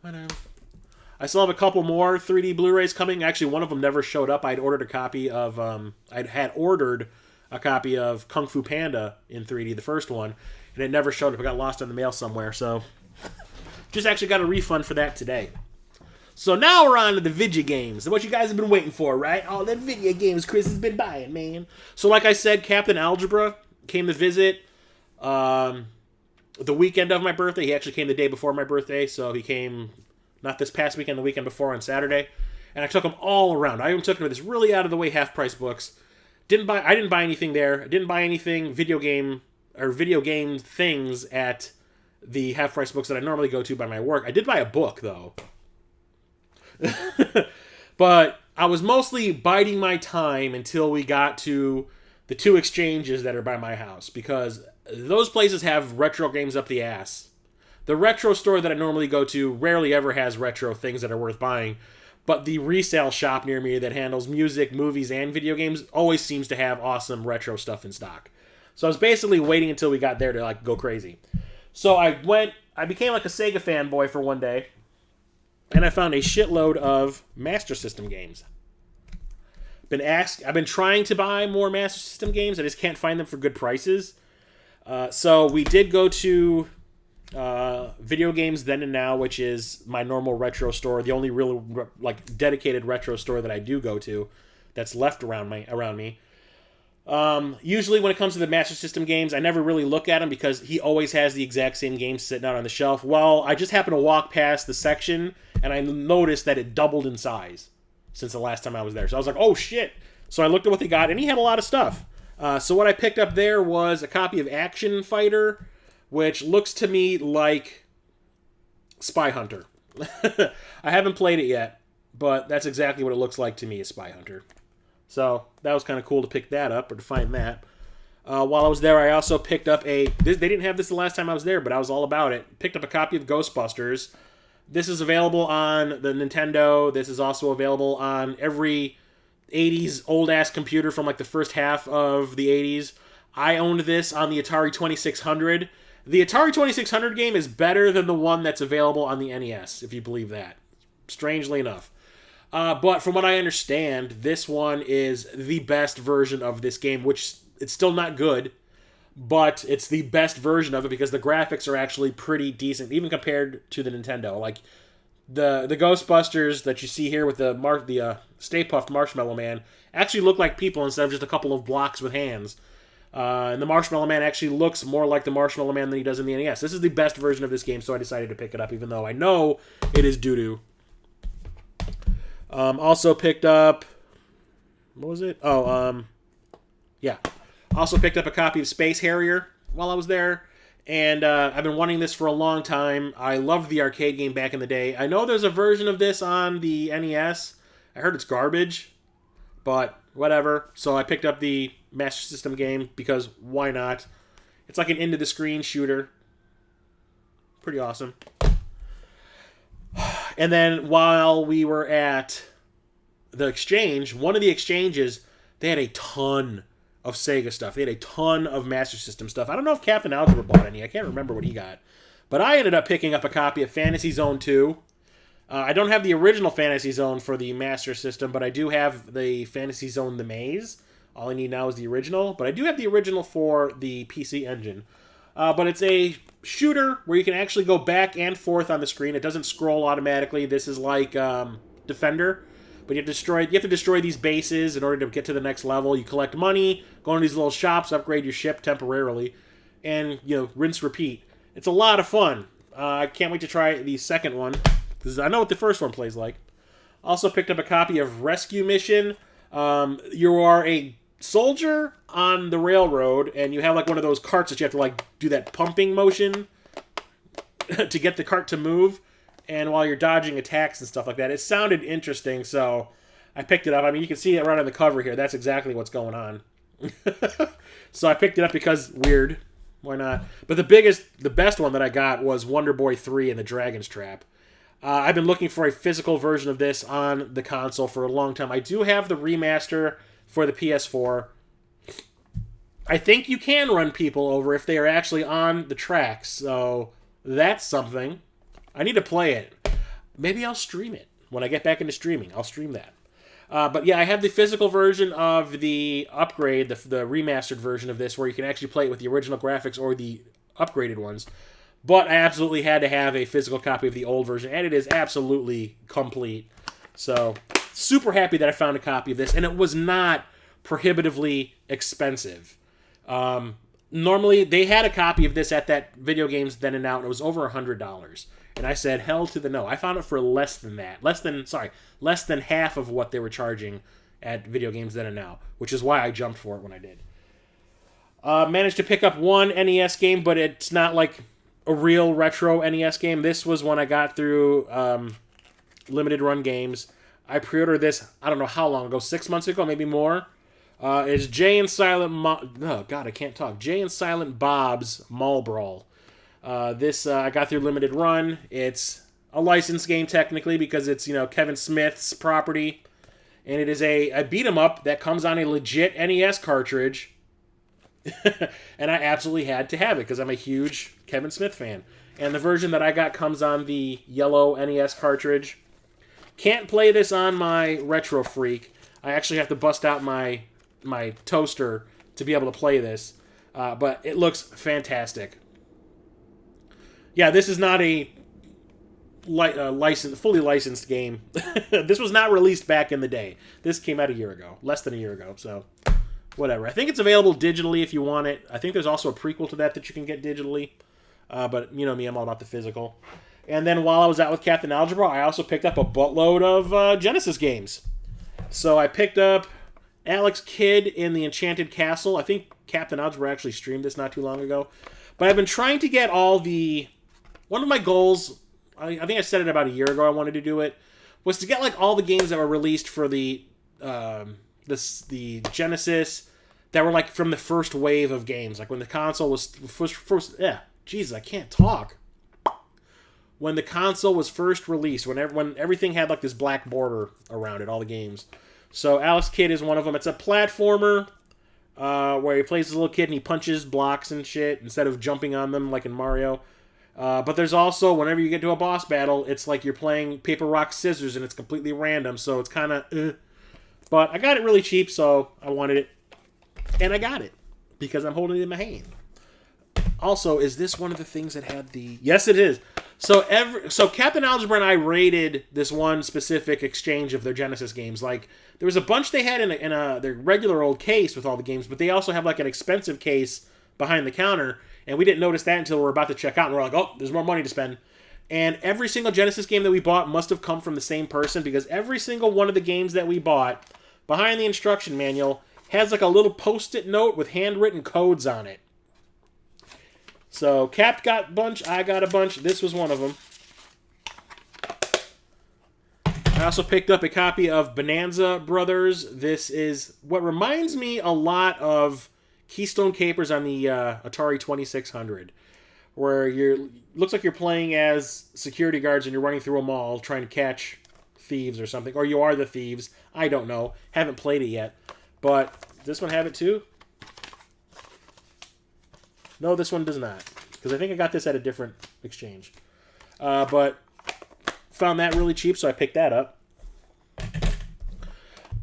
Whatever. I still have a couple more 3D Blu-rays coming. Actually, one of them never showed up. I'd ordered a copy of Kung Fu Panda in 3D, the first one, and it never showed up. It got lost in the mail somewhere, so just actually got a refund for that today. So now we're on to the video games, what you guys have been waiting for, right? All the video games Chris has been buying, man. So like I said, Captain Algebra came to visit the weekend of my birthday. He actually came the day before my birthday, so he came not this past weekend, the weekend before on Saturday. And I took him all around. I even took him to this really out-of-the-way half-price books. I didn't buy anything there. I didn't buy anything video game things at the half-price books that I normally go to by my work. I did buy a book, though. But I was mostly biding my time until we got to the two exchanges that are by my house, because those places have retro games up the ass. The retro store that I normally go to rarely ever has retro things that are worth buying, but the resale shop near me that handles music, movies, and video games always seems to have awesome retro stuff in stock. So I was basically waiting until we got there to like go crazy. So I became like a Sega fanboy for one day, and I found a shitload of Master System games. I've been trying to buy more Master System games. I just can't find them for good prices. So we did go to Video Games Then and Now, which is my normal retro store, the only real like dedicated retro store that I do go to that's left around me. Usually when it comes to the Master System games, I never really look at them because he always has the exact same games sitting out on the shelf. Well, I just happened to walk past the section and I noticed that it doubled in size since the last time I was there. So I was like, oh shit. So I looked at what they got, and he had a lot of stuff. So what I picked up there was a copy of Action Fighter, which looks to me like Spy Hunter. I haven't played it yet, but that's exactly what it looks like to me, is Spy Hunter. So that was kind of cool to pick that up, or to find that. While I was there, I also picked up they didn't have this the last time I was there, but I was all about it. Picked up a copy of Ghostbusters. This is available on the Nintendo. This is also available on every 80s old-ass computer from like the first half of the 80s. I owned this on the Atari 2600. The Atari 2600 game is better than the one that's available on the NES, if you believe that. Strangely enough. But from what I understand, this one is the best version of this game, which it's still not good, but it's the best version of it because the graphics are actually pretty decent, even compared to the Nintendo. Like, the Ghostbusters that you see here with the Stay Puft Marshmallow Man actually look like people instead of just a couple of blocks with hands. And the Marshmallow Man actually looks more like the Marshmallow Man than he does in the NES. This is the best version of this game, so I decided to pick it up, even though I know it is doo-doo. Also picked up... What was it? Yeah. Also picked up a copy of Space Harrier while I was there. And I've been wanting this for a long time. I loved the arcade game back in the day. I know there's a version of this on the NES. I heard it's garbage, but whatever. So I picked up the Master System game because why not? It's like an into-the-screen shooter. Pretty awesome. And then while we were at the exchange, one of the exchanges, they had a ton of Sega stuff. They had a ton of Master System stuff. I don't know if Captain Algebra bought any. I can't remember what he got. But I ended up picking up a copy of Fantasy Zone 2. I don't have the original Fantasy Zone for the Master System, but I do have the Fantasy Zone The Maze. All I need now is the original. But I do have the original for the PC Engine. But it's a shooter where you can actually go back and forth on the screen. It doesn't scroll automatically. This is like Defender. But you have to destroy these bases in order to get to the next level. You collect money, go into these little shops, upgrade your ship temporarily, and rinse, repeat. It's a lot of fun. I can't wait to try the second one, because I know what the first one plays like. Also picked up a copy of Rescue Mission. You are a soldier on the railroad, and you have like one of those carts that you have to like do that pumping motion to get the cart to move, and while you're dodging attacks and stuff like that. It sounded interesting, so I picked it up. I mean, you can see it right on the cover here. That's exactly what's going on. So I picked it up because weird. Why not? But the best one that I got was Wonder Boy 3 and the Dragon's Trap. I've been looking for a physical version of this on the console for a long time. I do have the remaster for the PS4. I think you can run people over if they are actually on the tracks, so that's something. I need to play it. Maybe I'll stream it. When I get back into streaming, I'll stream that. But yeah, I have the physical version of the upgrade, the remastered version of this, where you can actually play it with the original graphics or the upgraded ones. But I absolutely had to have a physical copy of the old version, and it is absolutely complete. So, super happy that I found a copy of this, and it was not prohibitively expensive. Normally, they had a copy of this at that Video Games Then and Now, and it was over $100. And I said, hell to the no. I found it for less than that. Less than half of what they were charging at Video Games Then and Now, which is why I jumped for it when I did. Managed to pick up one NES game, but it's not like a real retro NES game. This was one I got through limited run games. I pre-ordered this, I don't know how long ago, 6 months ago, maybe more. It's Jay and Silent Jay and Silent Bob's Mall Brawl. This I got through limited run. It's a licensed game technically because it's Kevin Smith's property, and it is a beat 'em up that comes on a legit NES cartridge. And I absolutely had to have it because I'm a huge Kevin Smith fan. And the version that I got comes on the yellow NES cartridge. Can't play this on my Retro Freak. I actually have to bust out my toaster to be able to play this. But it looks fantastic. Yeah, this is not a fully licensed game. This was not released back in the day. This came out a year ago. Less than a year ago, so whatever. I think it's available digitally if you want it. I think there's also a prequel to that you can get digitally. But you know me, I'm all about the physical. And then while I was out with Captain Algebra, I also picked up a buttload of Genesis games. So I picked up Alex Kidd in the Enchanted Castle. I think Captain Algebra actually streamed this not too long ago. But I've been trying to get all the... One of my goals, I think I said it about a year ago I wanted to do it, was to get like all the games that were released for the Genesis that were like from the first wave of games. Like when the console was first Jesus, I can't talk. When the console was first released, when everything had like this black border around it, all the games. So Alex Kidd is one of them. It's a platformer where he plays as a little kid and he punches blocks and shit instead of jumping on them like in Mario. But there's also, whenever you get to a boss battle, it's like you're playing paper, rock, scissors, and it's completely random, so it's kind of But I got it really cheap, so I wanted it. And I got it, because I'm holding it in my hand. Also, is this one of the things that had the... Yes, it is. So Captain Algebra and I rated this one specific exchange of their Genesis games. Like, there was a bunch they had in their regular old case with all the games, but they also have like an expensive case behind the counter, and we didn't notice that until we were about to check out, and we're like, oh, there's more money to spend. And every single Genesis game that we bought must have come from the same person, because every single one of the games that we bought, behind the instruction manual, has like a little post-it note with handwritten codes on it. So, Cap got a bunch, I got a bunch, this was one of them. I also picked up a copy of Bonanza Brothers. This is what reminds me a lot of Keystone Capers on the Atari 2600, where looks like you're playing as security guards and you're running through a mall trying to catch thieves or something, or you are the thieves. I don't know. Haven't played it yet. But does this one have it too? No, this one does not, because I think I got this at a different exchange. But found that really cheap, so I picked that up.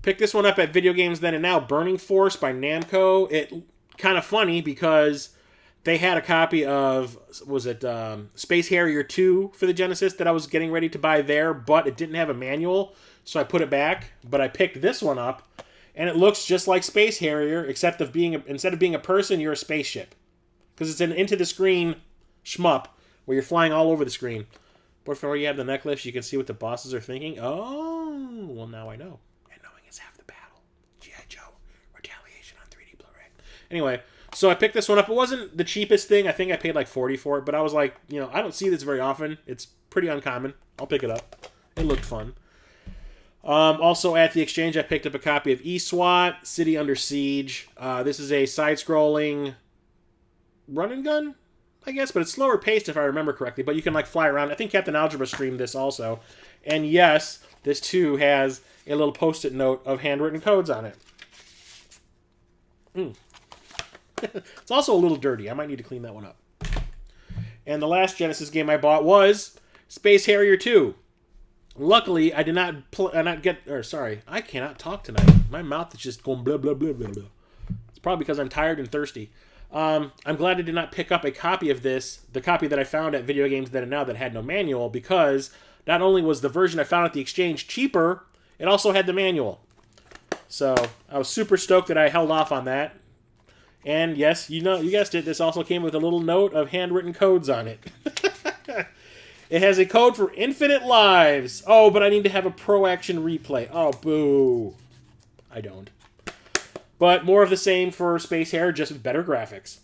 Picked this one up at Video Games Then and Now, Burning Force by Namco. It kind of funny because they had a copy of, Space Harrier 2 for the Genesis that I was getting ready to buy there, but it didn't have a manual, so I put it back. But I picked this one up, and it looks just like Space Harrier, except instead of being a person, you're a spaceship. Because it's an into-the-screen shmup where you're flying all over the screen. But before you have the necklace, you can see what the bosses are thinking. Oh, well, now I know. And knowing is half the battle. G.I. Joe Retaliation on 3D Blu-ray. Anyway, so I picked this one up. It wasn't the cheapest thing. I think I paid like $40 for it, but I was like, you know, I don't see this very often. It's pretty uncommon. I'll pick it up. It looked fun. Also at the exchange, I picked up a copy of eSWAT, City Under Siege. This is a side-scrolling run and gun, I guess, but it's slower paced if I remember correctly, but you can like fly around. I think Captain Algebra streamed this also. And yes, this too has a little post-it note of handwritten codes on it. It's also a little dirty. I might need to clean that one up. And the last Genesis game I bought was Space Harrier 2. Luckily, I did not I cannot talk tonight. My mouth is just going blah, blah, blah, blah, blah. It's probably because I'm tired and thirsty. I'm glad I did not pick up a copy of this, the copy that I found at Video Games Then and Now that had no manual, because not only was the version I found at the exchange cheaper, it also had the manual. So I was super stoked that I held off on that. And yes, you guessed it, this also came with a little note of handwritten codes on it. It has a code for infinite lives. Oh, but I need to have a Pro Action Replay. Oh, boo. I don't. But more of the same for Space Harrier, just with better graphics.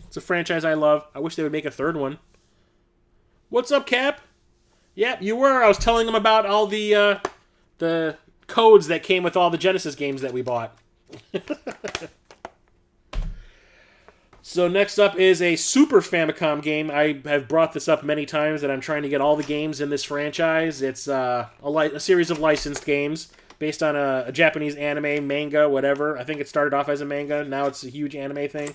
It's a franchise I love. I wish they would make a third one. What's up, Cap? Yep, you were. I was telling them about all the codes that came with all the Genesis games that we bought. So next up is a Super Famicom game. I have brought this up many times that I'm trying to get all the games in this franchise. It's a series of licensed games based on a Japanese anime, manga, whatever. I think it started off as a manga. Now it's a huge anime thing.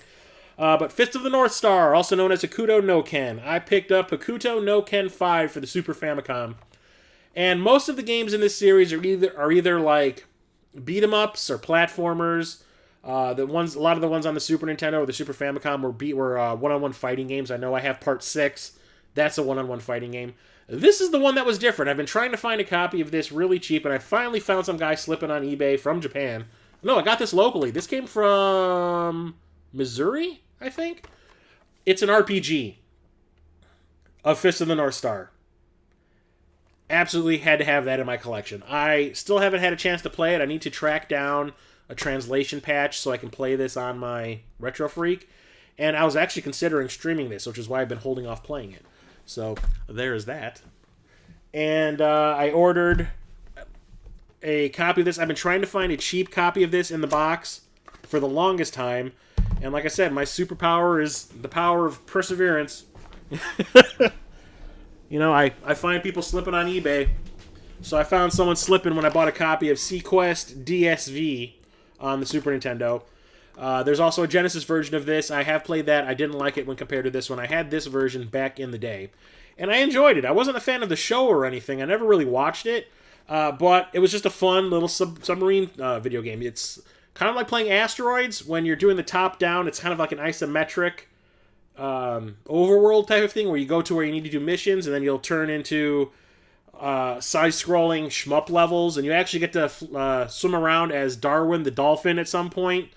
But Fist of the North Star, also known as Hakuto no Ken. I picked up Hakuto no Ken 5 for the Super Famicom. And most of the games in this series are either like beat-em-ups or platformers. A lot of the ones on the Super Nintendo or the Super Famicom were one-on-one fighting games. I know I have Part 6. That's a one-on-one fighting game. This is the one that was different. I've been trying to find a copy of this really cheap, and I finally found some guy slipping on eBay from Japan. No, I got this locally. This came from Missouri, I think. It's an RPG of Fist of the North Star. Absolutely had to have that in my collection. I still haven't had a chance to play it. I need to track down a translation patch so I can play this on my Retro Freak. And I was actually considering streaming this, which is why I've been holding off playing it. So there's that. And I ordered a copy of this. I've been trying to find a cheap copy of this in the box for the longest time. And like I said, my superpower is the power of perseverance. You know, I find people slipping on eBay. So I found someone slipping when I bought a copy of Sequest DSV on the Super Nintendo. There's also a Genesis version of this. I have played that. I didn't like it when compared to this one. I had this version back in the day. And I enjoyed it. I wasn't a fan of the show or anything. I never really watched it. But it was just a fun little submarine video game. It's kind of like playing Asteroids. When you're doing the top-down, it's kind of like an isometric overworld type of thing where you go to where you need to do missions, and then you'll turn into side-scrolling shmup levels, and you actually get to swim around as Darwin the dolphin at some point,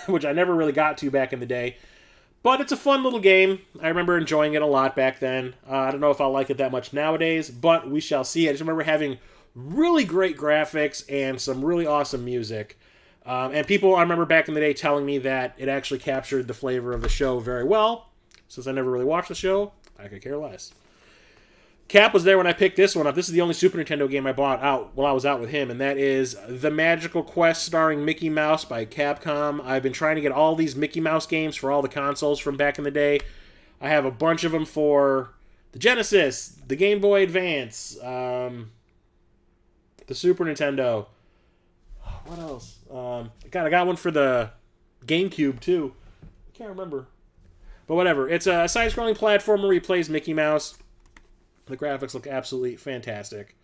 which I never really got to back in the day. But it's a fun little game. I remember enjoying it a lot back then. I don't know if I'll like it that much nowadays, but we shall see. I just remember having really great graphics and some really awesome music. And people, I remember back in the day telling me that it actually captured the flavor of the show very well. Since I never really watched the show, I could care less. Cap was there when I picked this one up. This is the only Super Nintendo game I bought out while I was out with him, and that is The Magical Quest starring Mickey Mouse by Capcom. I've been trying to get all these Mickey Mouse games for all the consoles from back in the day. I have a bunch of them for the Genesis, the Game Boy Advance, the Super Nintendo. What else? I got one for the GameCube, too. I can't remember. But whatever. It's a side-scrolling platformer where he plays Mickey Mouse. The graphics look absolutely fantastic.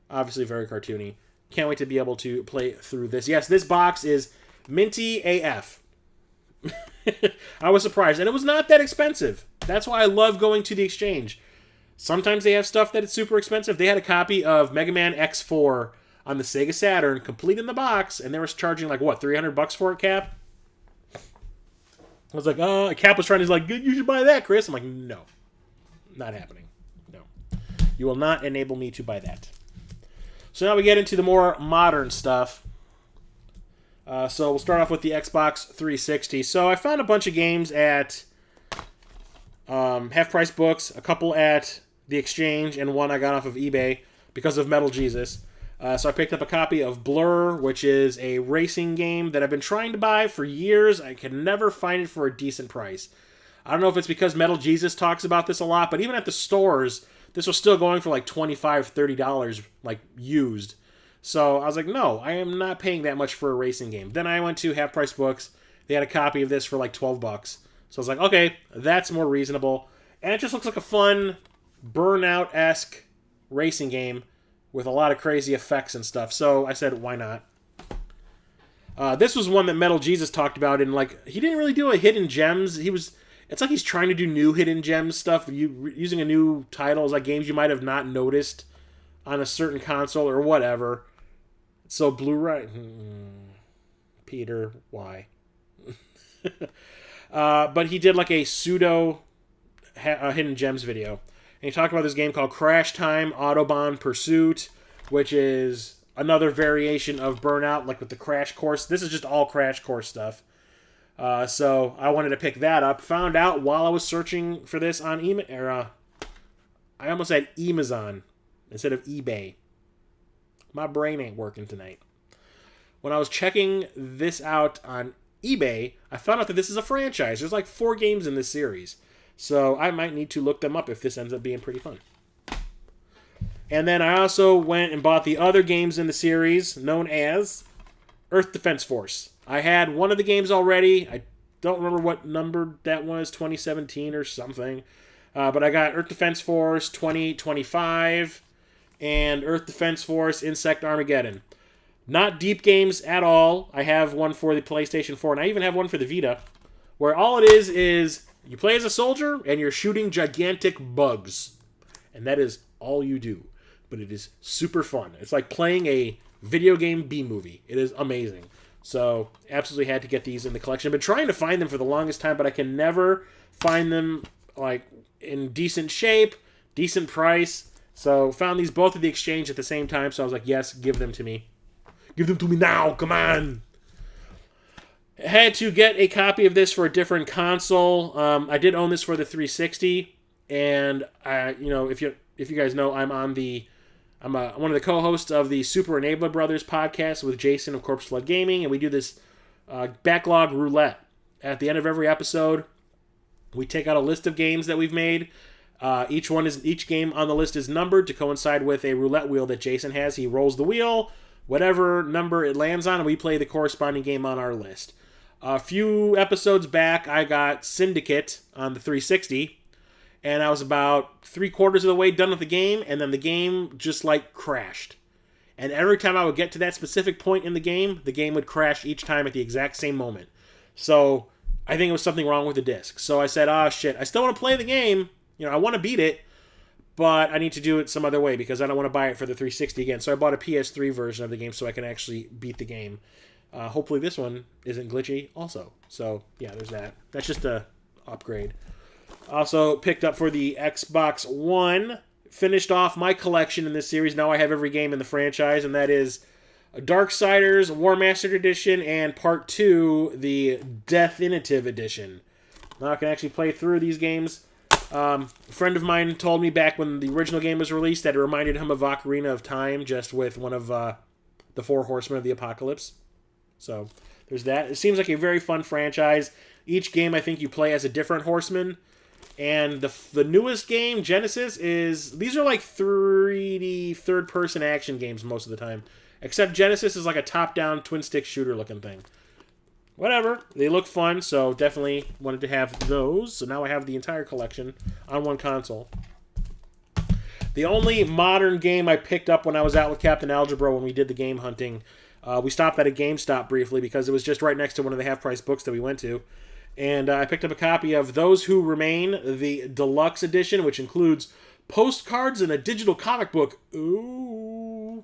Obviously very cartoony. Can't wait to be able to play through this. Yes, this box is minty AF. I was surprised. And it was not that expensive. That's why I love going to the exchange. Sometimes they have stuff that is super expensive. They had a copy of Mega Man X4 on the Sega Saturn, complete in the box, and they were charging like, what, $300 for it, Cap? I was like, Cap was trying to, like, you should buy that, Chris. I'm like, no. Not happening. No. You will not enable me to buy that. So now we get into the more modern stuff. So we'll start off with the Xbox 360. So I found a bunch of games at half-price books, a couple at the Exchange, and one I got off of eBay because of Metal Jesus. So I picked up a copy of Blur, which is a racing game that I've been trying to buy for years. I can never find it for a decent price. I don't know if it's because Metal Jesus talks about this a lot, but even at the stores, this was still going for like $25, $30, like used. So I was like, no, I am not paying that much for a racing game. Then I went to Half Price Books. They had a copy of this for like $12. So I was like, okay, that's more reasonable. And it just looks like a fun, Burnout-esque racing game with a lot of crazy effects and stuff. So I said, why not? This was one that Metal Jesus talked about, and like he didn't really do a hidden gems. It's like he's trying to do new hidden gems stuff, using a new titles, like games you might have not noticed on a certain console or whatever. So BluRays, Peter, why? But he did like a pseudo hidden gems video. And he talked about this game called Crash Time Autobahn Pursuit, which is another variation of Burnout, like with the Crash Course. This is just all Crash Course stuff. So I wanted to pick that up. Found out while I was searching for this on I almost said Amazon instead of eBay. My brain ain't working tonight. When I was checking this out on eBay, I found out that this is a franchise. There's like 4 games in this series. So I might need to look them up if this ends up being pretty fun. And then I also went and bought the other games in the series, known as Earth Defense Force. I had one of the games already. I don't remember what number that was, 2017 or something. But I got Earth Defense Force 2025 and Earth Defense Force Insect Armageddon. Not deep games at all. I have one for the PlayStation 4, and I even have one for the Vita, where all it is you play as a soldier, and you're shooting gigantic bugs. And that is all you do. But it is super fun. It's like playing a video game B-movie. It is amazing. So, absolutely had to get these in the collection. I've been trying to find them for the longest time, but I can never find them like in decent shape, decent price. So, found these both at the Exchange at the same time. So I was like, yes, give them to me. Give them to me now. Come on. I had to get a copy of this for a different console. I did own this for the 360, and if you guys know, I'm one of the co-hosts of the Super Enabler Brothers podcast with Jason of Corpse Flood Gaming, and we do this backlog roulette. At the end of every episode, we take out a list of games that we've made. Each game on the list is numbered to coincide with a roulette wheel that Jason has. He rolls the wheel, whatever number it lands on, and we play the corresponding game on our list. A few episodes back, I got Syndicate on the 360, and I was about 3/4 of the way done with the game, and then the game just, like, crashed. And every time I would get to that specific point in the game would crash each time at the exact same moment. So, I think it was something wrong with the disc. So I said, shit, I still want to play the game. I want to beat it, but I need to do it some other way because I don't want to buy it for the 360 again. So I bought a PS3 version of the game so I can actually beat the game. Hopefully this one isn't glitchy also. So, yeah, there's that. That's just a upgrade. Also picked up for the Xbox One. Finished off my collection in this series. Now I have every game in the franchise, and that is Darksiders War Mastered Edition and Part 2, the Definitive Edition. Now I can actually play through these games. A friend of mine told me back when the original game was released that it reminded him of Ocarina of Time, just with one of the 4 Horsemen of the Apocalypse. So, there's that. It seems like a very fun franchise. Each game, I think, you play as a different horseman. And the newest game, Genesis, these are like 3D, third-person action games most of the time. Except Genesis is like a top-down, twin-stick shooter looking thing. Whatever. They look fun, so definitely wanted to have those. So now I have the entire collection on one console. The only modern game I picked up when I was out with Captain Algebra when we did the game hunting, we stopped at a GameStop briefly because it was just right next to one of the half-price books that we went to. And I picked up a copy of Those Who Remain, the deluxe edition, which includes postcards and a digital comic book. Ooh.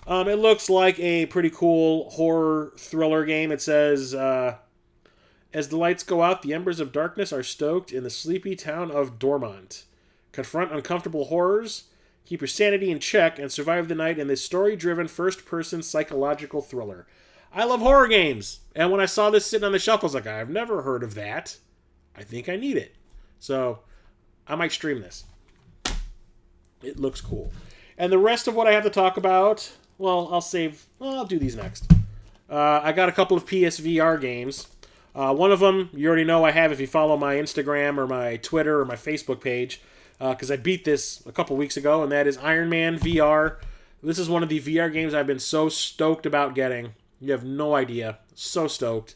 It looks like a pretty cool horror thriller game. It says As the lights go out, the embers of darkness are stoked in the sleepy town of Dormont. Confront uncomfortable horrors, keep your sanity in check, and survive the night in this story-driven, first-person psychological thriller. I love horror games, and when I saw this sitting on the shelf, I was like, I've never heard of that. I think I need it. So, I might stream this. It looks cool. And the rest of what I have to talk about, well, I'll do these next. I got a couple of PSVR games. One of them, you already know I have if you follow my Instagram or my Twitter or my Facebook page, because I beat this a couple weeks ago, and that is Iron Man VR. This is one of the VR games I've been so stoked about getting. You have no idea. So stoked.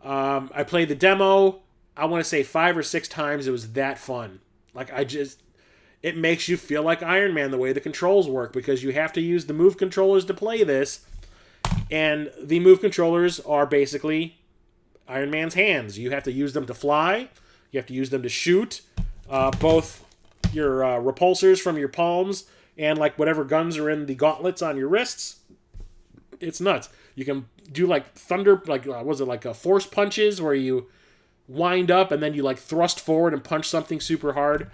I played the demo, I want to say 5 or 6 times. It was that fun. It makes you feel like Iron Man the way the controls work, because you have to use the Move controllers to play this, and the Move controllers are basically Iron Man's hands. You have to use them to fly. You have to use them to shoot. Both your repulsors from your palms and like whatever guns are in the gauntlets on your wrists. It's nuts. You can do like thunder, force punches where you wind up and then you like thrust forward and punch something super hard.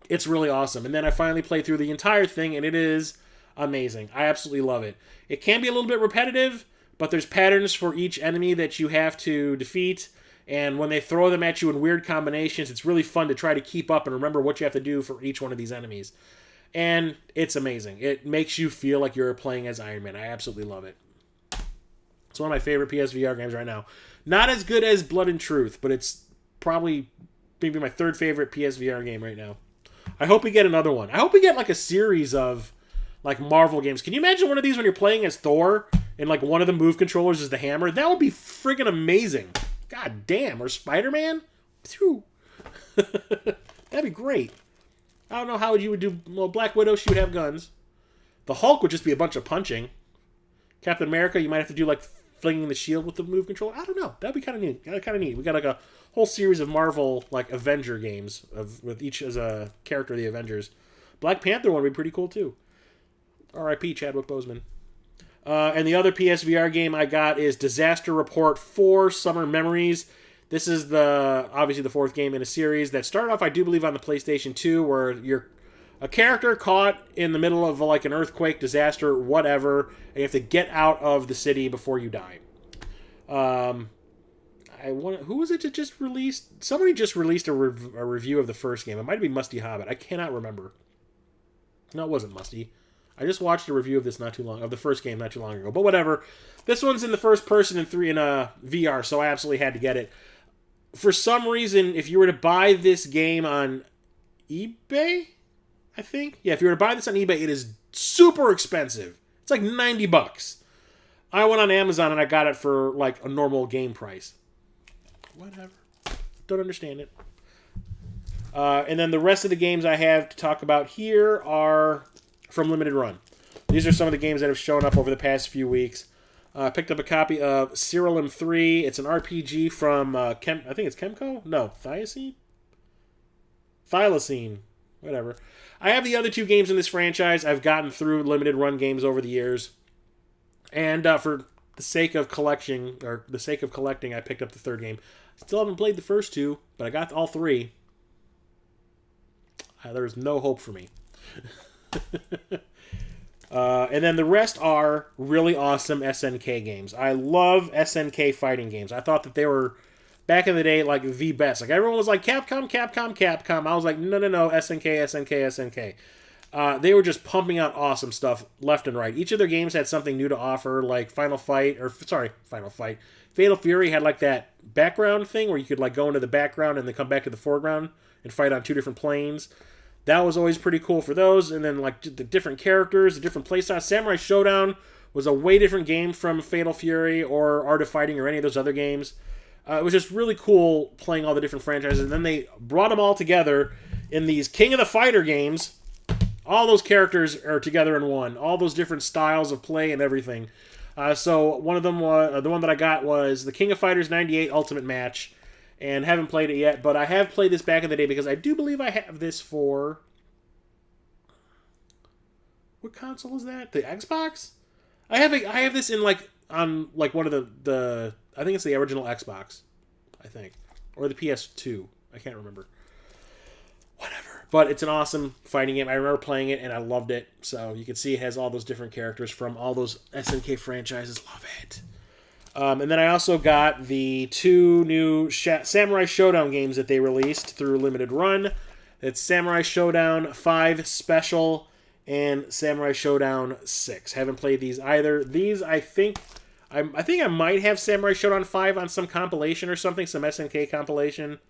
It's really awesome. And then I finally played through the entire thing, and it is amazing. I absolutely love it. It can be a little bit repetitive, but there's patterns for each enemy that you have to defeat, and when they throw them at you in weird combinations, it's really fun to try to keep up and remember what you have to do for each one of these enemies. And it's amazing. It makes you feel like you're playing as Iron Man. I absolutely love it. It's one of my favorite PSVR games right now. Not as good as Blood and Truth, but it's probably maybe my 3rd favorite PSVR game right now. I hope we get another one. I hope we get like a series of like Marvel games. Can you imagine one of these when you're playing as Thor and like one of the Move controllers is the hammer? That would be friggin' amazing. God damn. Or Spider-Man? Phew. That'd be great. I don't know how you would do... Well, Black Widow, she would have guns. The Hulk would just be a bunch of punching. Captain America, you might have to do like flinging the shield with the Move controller. I don't know. That'd be kind of neat. We got like a whole series of Marvel like Avenger games with each as a character of the Avengers. Black Panther one would be pretty cool too. R.I.P. Chadwick Boseman. And the other PSVR game I got is Disaster Report 4 Summer Memories. This is obviously the 4th game in a series that started off, I do believe, on the PlayStation 2, where you're a character caught in the middle of like an earthquake, disaster, whatever, and you have to get out of the city before you die. Who was it that just released? Somebody just released a review of the first game. It might be Musty Hobbit. I cannot remember. No, it wasn't Musty. I just watched a review of the first game not too long ago. But whatever. This one's in the first person in VR, so I absolutely had to get it. For some reason, if you were to buy this game on eBay, I think. Yeah, if you were to buy this on eBay, it is super expensive. It's like $90. I went on Amazon and I got it for like a normal game price. Whatever. Don't understand it. And then the rest of the games I have to talk about here are from Limited Run. These are some of the games that have shown up over the past few weeks. I picked up a copy of Serial 3. It's an RPG from, I think it's Chemco? No, Thylacine. Whatever. I have the other 2 games in this franchise. I've gotten through Limited Run games over the years. And for the sake of collecting, I picked up the 3rd game. Still haven't played the first 2, but I got all 3. There's no hope for me. And then the rest are really awesome SNK games. I love SNK fighting games. I thought that they were, back in the day, like the best. Like everyone was like, Capcom. I was like, no, SNK. They were just pumping out awesome stuff left and right. Each of their games had something new to offer, like Fatal Fury had like that background thing where you could like go into the background and then come back to the foreground and fight on 2 different planes. That was always pretty cool for those. And then like the different characters, the different playstyles. Samurai Showdown was a way different game from Fatal Fury or Art of Fighting or any of those other games. It was just really cool playing all the different franchises. And then they brought them all together in these King of the Fighter games. All those characters are together in one. All those different styles of play and everything. So one of them, the one that I got was the King of Fighters 98 Ultimate Match. And haven't played it yet, but I have played this back in the day because I do believe I have this for... What console is that? The Xbox? I have this in like on like one of the I think it's the original Xbox. I think. Or the PS2. I can't remember. Whatever. But it's an awesome fighting game. I remember playing it, and I loved it. So you can see it has all those different characters from all those SNK franchises. Love it. And then I also got the 2 new Samurai Showdown games that they released through Limited Run. It's Samurai Showdown 5 Special and Samurai Showdown 6. Haven't played these either. These, I think I might have Samurai Showdown 5 on some compilation or something, some SNK compilation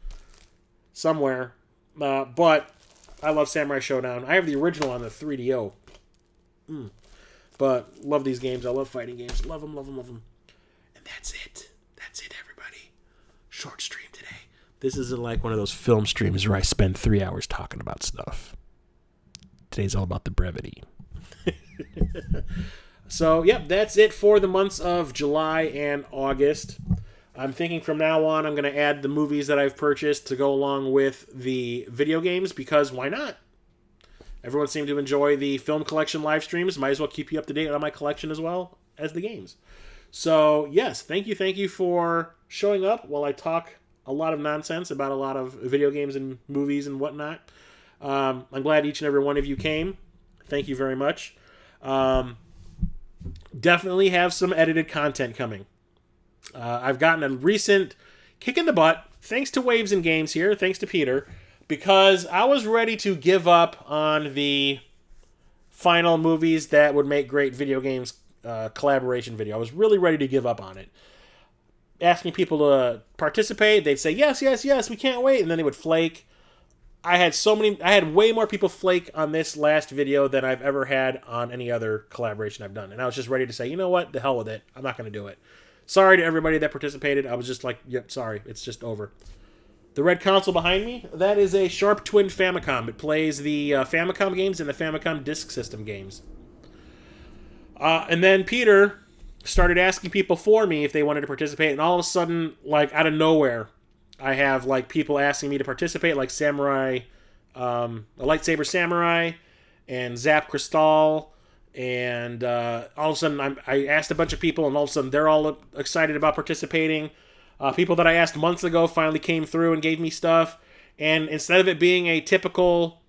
somewhere. But I love Samurai Showdown. I have the original on the 3DO. But love these games. I love fighting games. Love them, love them, love them. And that's it. That's it, everybody. Short stream today. This isn't like one of those film streams where I spend 3 hours talking about stuff. Today's all about the brevity. So, yep, that's it for the months of July and August. I'm thinking from now on I'm going to add the movies that I've purchased to go along with the video games, because why not? Everyone seemed to enjoy the film collection live streams. Might as well keep you up to date on my collection as well as the games. So, yes, thank you for showing up while I talk a lot of nonsense about a lot of video games and movies and whatnot. I'm glad each and every one of you came. Thank you very much. Definitely have some edited content coming. I've gotten a recent kick in the butt, thanks to Waves and Games here, thanks to Peter, because I was ready to give up on the final movies that would make great video games collaboration video. I was really ready to give up on it. Asking people to participate, they'd say, yes, we can't wait, and then they would flake. I had way more people flake on this last video than I've ever had on any other collaboration I've done. And I was just ready to say, you know what? The hell with it. I'm not going to do it. Sorry to everybody that participated. I was just like, yep, sorry. It's just over. The red console behind me, that is a Sharp Twin Famicom. It plays the Famicom games and the Famicom Disk System games. And then Peter started asking people for me if they wanted to participate. And all of a sudden, like out of nowhere, I have like people asking me to participate, like Samurai, a Lightsaber Samurai, and Zap Crystal, and all of a sudden I asked a bunch of people, and all of a sudden they're all excited about participating. People that I asked months ago finally came through and gave me stuff, and instead of it being a typical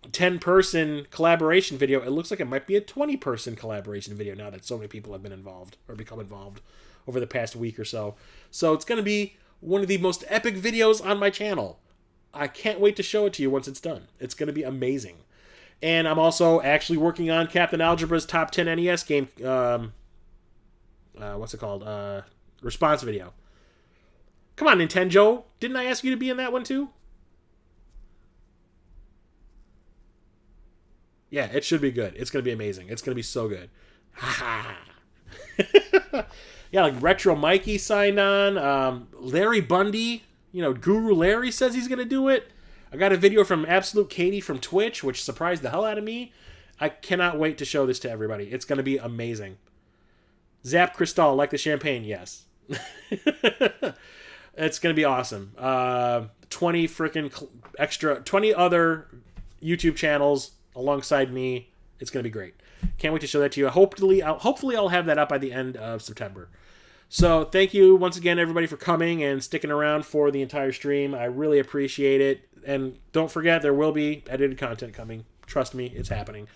10-person collaboration video, it looks like it might be a 20-person collaboration video now that so many people have been involved or become involved over the past week or so. So it's going to be one of the most epic videos on my channel. I can't wait to show it to you once it's done. It's going to be amazing. And I'm also actually working on Captain Algebra's Top 10 NES game, what's it called? Response video. Come on, Nintendo. Didn't I ask you to be in that one too? Yeah, it should be good. It's going to be amazing. It's going to be so good. Yeah, like Retro Mikey signed on. Larry Bundy, Guru Larry says he's going to do it. I got a video from Absolute Katie from Twitch, which surprised the hell out of me. I cannot wait to show this to everybody. It's going to be amazing. Zap Crystal, like the champagne, yes. It's going to be awesome. 20 other YouTube channels alongside me. It's going to be great. Can't wait to show that to you. Hopefully I'll have that up by the end of September. So thank you once again, everybody, for coming and sticking around for the entire stream. I really appreciate it. And don't forget, there will be edited content coming. Trust me, it's happening.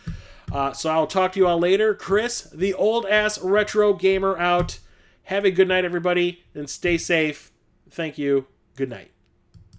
So I'll talk to you all later. Chris, the old-ass retro gamer, out. Have a good night, everybody, and stay safe. Thank you. Good night.